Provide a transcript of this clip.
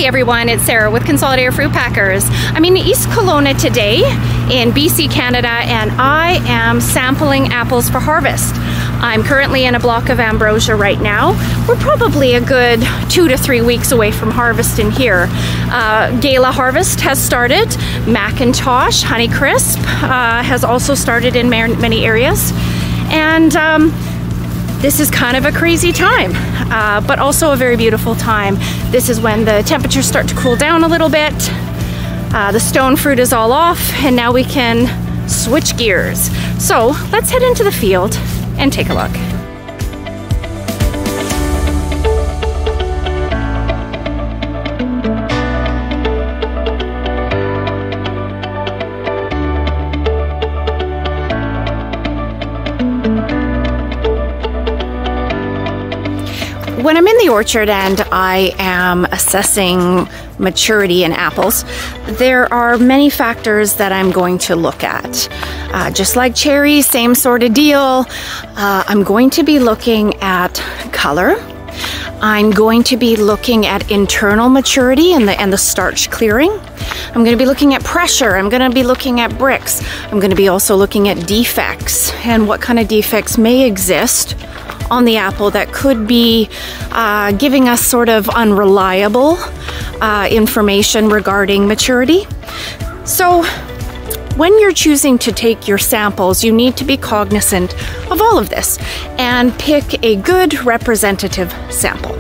everyone, it's Sarah with Consolidated Fruit Packers. I'm in East Kelowna today in BC, Canada, and I am sampling apples for harvest. I'm currently in a block of ambrosia right now. We're probably a good 2 to 3 weeks away from harvesting here. Gala harvest has started. Macintosh, Honeycrisp has also started in many areas. And this is kind of a crazy time, but also a very beautiful time. This is when the temperatures start to cool down a little bit. The stone fruit is all off, and now we can switch gears. So let's head into the field and take a look. When I'm in the orchard and I am assessing maturity in apples, there are many factors that I'm going to look at. Just like cherries, same sort of deal. I'm going to be looking at color. I'm going to be looking at internal maturity and the starch clearing. I'm going to be looking at pressure. I'm going to be looking at bricks. I'm going to be also looking at defects and what kind of defects may exist on the apple that could be giving us sort of unreliable information regarding maturity. So when you're choosing to take your samples, you need to be cognizant of all of this and pick a good representative sample.